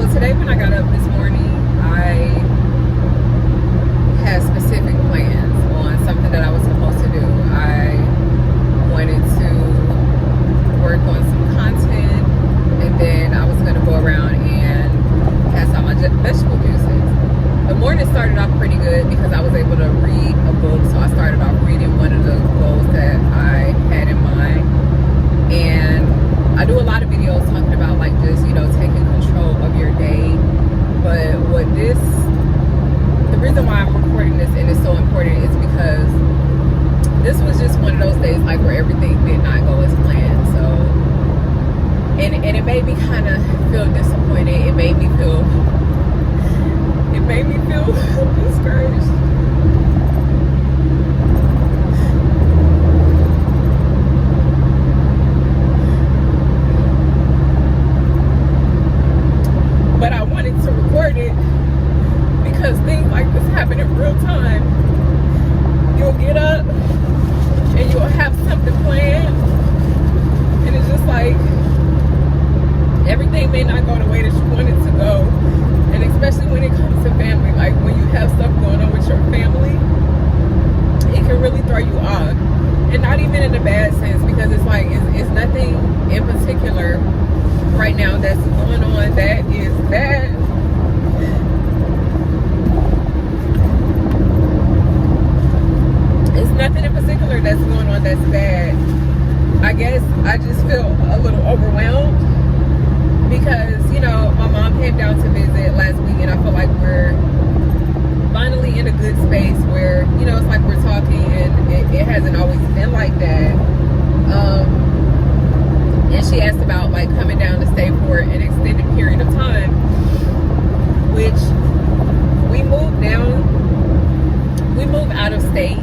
So today when I got up this morning, I had specific plans on something that I was supposed to do. I wanted to work on some content, and then I was going to go around and pass out my vegetable juices. The morning started off pretty good because I was able to read a book, so I started off reading one of the goals that I had in mind. And I do a lot of videos talking about like just, taking control of your day. But the reason why I'm recording this and it's so important is because this was just one of those days like where everything did not go as planned. So, and it made me kind of feel disappointed. It made me feel discouraged. But I wanted to record it because things like this happen in real time. You'll get up and you'll have something planned, and it's just like everything may not go the way that you want it to go. And especially when it comes to family, like when you have stuff going on with your family, it can really throw you off. And not even in a bad sense, because it's like it's nothing in particular right now that's going on that is bad. It's nothing in particular that's going on that's bad. I guess I just feel a little overwhelmed because, my mom came down to visit last week, and I feel like we're finally in a good space where, it's like we're talking, and it hasn't always been like that. And she asked about like coming down to stay for an extended period of time, which we moved out of state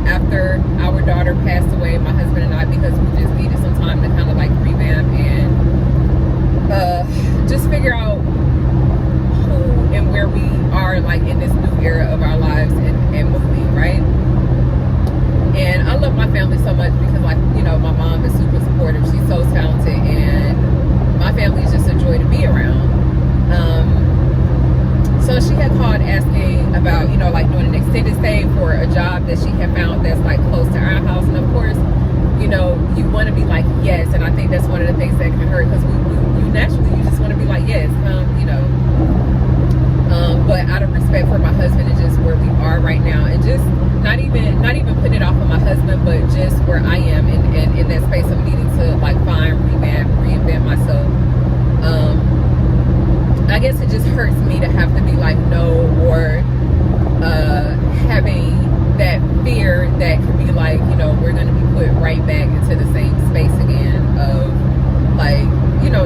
after our daughter passed away, my husband and I, because we just needed some time to kind of like revamp and just figure out who and where we are like in this new era of our lives and moving, right? And I love my family so much because like, my mom is super supportive. She's so talented, and my family is just a joy to be around. So she had called asking about, like doing an extended stay for a job that she had found that's like close to our house. And of course, you want to be like, yes. And I think that's one of the things that can hurt because you just want to be like, yes, but out of respect for my husband and just where we are right now, and just not even putting it off on my husband, but just where I am in that space of needing to like reinvent myself. I guess it just hurts me to have to be like no, or having that fear that could be like, we're going to be put right back into the same space again of like,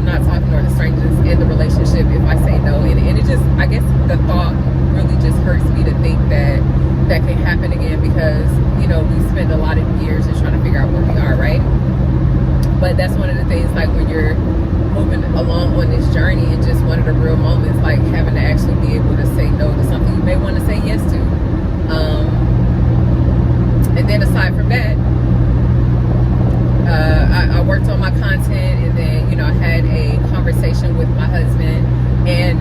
not talking or the strangers in the relationship if I say no. And it just, I guess the thought really just hurts me to think that can happen again because, we spend a lot of years just trying to figure out where we are, right? But that's one of the things, like when you're moving along on this journey, and just one of the real moments, like having to actually be able to say no to something you may want to say yes to. And then aside from that, I worked on my content, and then, I had a conversation with my husband, and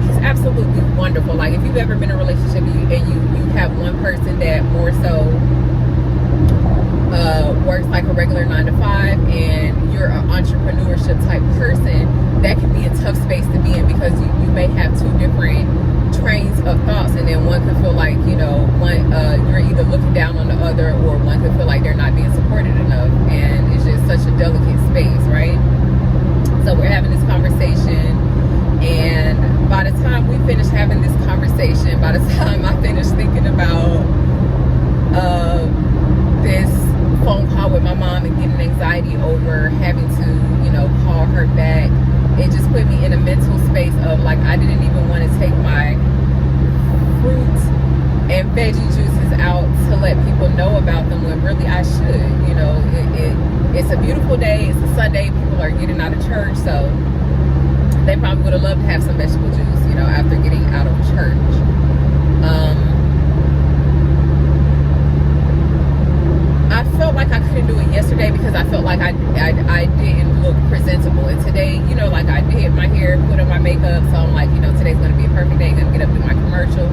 he's absolutely wonderful. Like if you've ever been in a relationship and you have one person that more so works like a regular 9-to-5, and you're an entrepreneurship type person, that can be a tough space to be in because you may have two different trains of thoughts, and then one could feel like, one you're either looking down on the other, or one could feel like they're not being supported enough, and it's just such a delicate space, right? So we're having this conversation, and by the time we finish having this conversation, by the time I finish thinking about this phone call with my mom and getting anxiety over having to, call her back, it just put me in a mental space of like I didn't even want to take my fruits and veggie juices out to let people know about them when really I should. It's a beautiful day. It's a Sunday. People are getting out of church, so they probably would have loved to have some vegetable juice, after getting out of church. I felt like I couldn't do it yesterday because I felt like I didn't look presentable. And today, you know, like I did my hair, put on my makeup, so I'm like, you know, today's gonna be a perfect day. I'm gonna get up, do my commercial,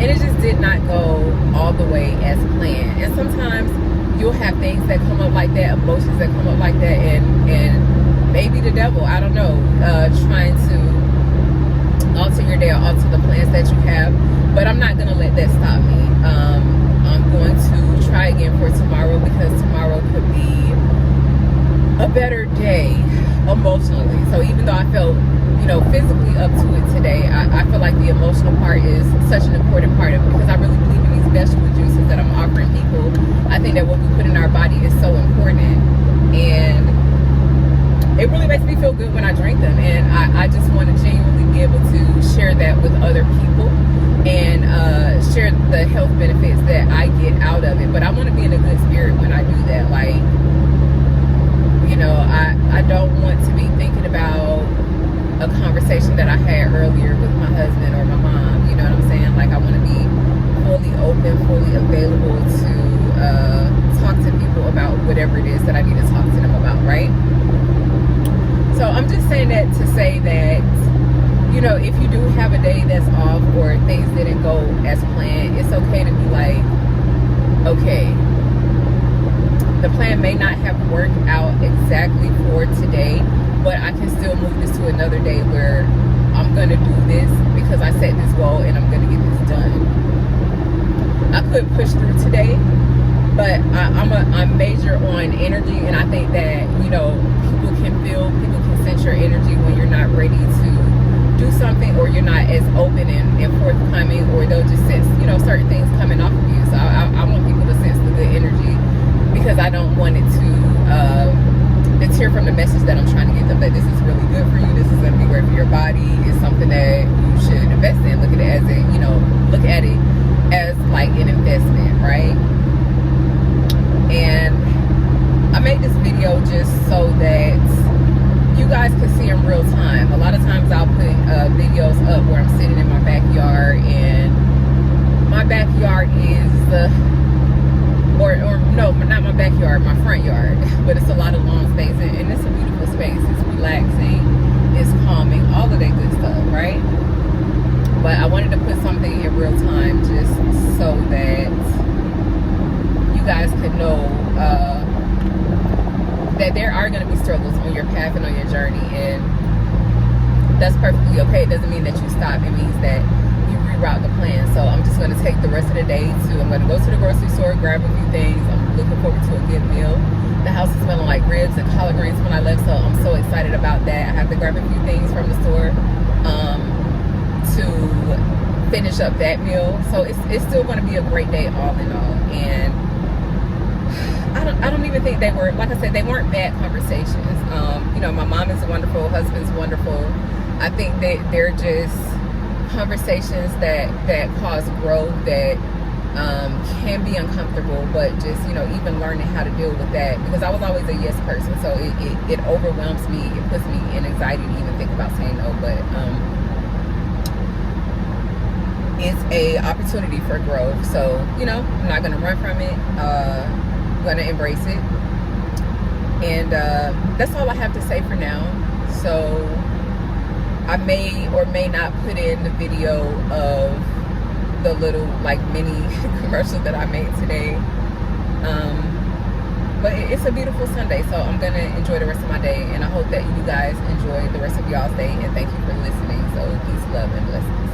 and it just did not go all the way as planned. And sometimes you'll have things that come up like that, emotions that come up like that, and maybe the devil, I don't know, trying to alter your day or alter the plans that you have. But I'm not gonna let that stop me. I'm going to try again for tomorrow, because tomorrow could be a better day emotionally. So even though I felt, you know, physically up to it today, I feel like the emotional part is such an important part of it, because I really believe in these vegetable juices that I'm offering people. I think that what we put in our body is so important, and it really makes me feel good when I drink them. And I just want to genuinely be able to share that with other people, and share the health benefits that I get out of it. But I want to be in a good spirit when I do that. Like, you know, I don't want to be thinking about a conversation that I had earlier with my husband or my mom. You know what I'm saying? Like, I want to be fully open, fully available to talk to people about whatever it is that I need to talk to them about, right? So I'm just saying that to say that, you know, if you do have a day that's off or things didn't go as planned, it's okay to be like, okay, the plan may not have worked out exactly for today, but I can still move this to another day where I'm going to do this because I set this goal and I'm going to get this done. I could push through today, but I'm major on energy, and I think that, you know, people can sense your energy when you're not ready to do something, or you're not as open and forthcoming, or they'll just sense, you know, certain things coming off of you. So I want people to sense the good energy, because I don't want it to deter from the message that I'm trying to get them, that this is really good for you, this is going to be great for your body, it's something that you should invest in. Look at it as a, you know, look at it as like an investment, right? And I made this video just so that you guys can see in real time. A lot of times I'll put videos up where I'm sitting in my backyard, and my backyard is or no, not my backyard, my front yard, but it's a lot of lawn space, and it's a beautiful space. It's relaxing, it's calming, all of that good stuff, right? But I wanted to put something in real time just so that you guys could know that there are going to be struggles on your path and on your journey, and that's perfectly okay. It doesn't mean that you stop. It means that you reroute the plan. So I'm just going to take the rest of the day I'm going to go to the grocery store, grab a few things. I'm looking forward to a good meal. The house is smelling like ribs and collard greens when I left, so I'm so excited about that. I have to grab a few things from the store to finish up that meal. So it's still going to be a great day all in all. And I don't even think they were, like I said, they weren't bad conversations. You know, my mom is wonderful, husband's wonderful. I think that they're just conversations that cause growth, that can be uncomfortable, but just, you know, even learning how to deal with that, because I was always a yes person, so it overwhelms me. It puts me in anxiety to even think about saying no, but it's a opportunity for growth. So, you know, I'm not going to run from it. Going to embrace it, and that's all I have to say for now. So I may or may not put in the video of the little like mini commercial that I made today, but it's a beautiful Sunday, so I'm gonna enjoy the rest of my day, and I hope that you guys enjoy the rest of y'all's day, and thank you for listening. So peace, love, and blessings.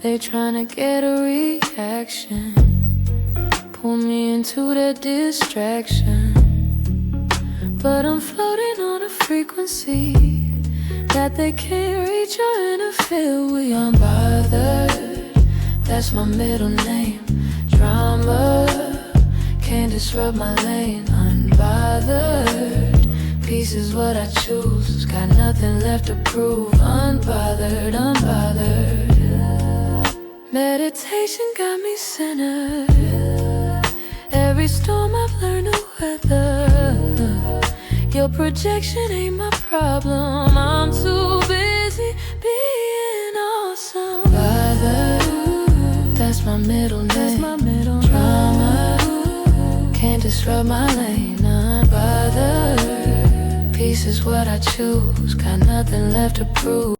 They tryna get a reaction, pull me into their distraction, but I'm floating on a frequency that they can't reach or interfere with. Unbothered, that's my middle name. Drama can't disrupt my lane. Unbothered, peace is what I choose. Got nothing left to prove. Unbothered, unbothered. Meditation got me centered. Every storm I've learned to weather. Your projection ain't my problem. I'm too busy being awesome. Bothered, that's my middle name. Drama disrupt my lane, unbothered. Peace is what I choose, got nothing left to prove.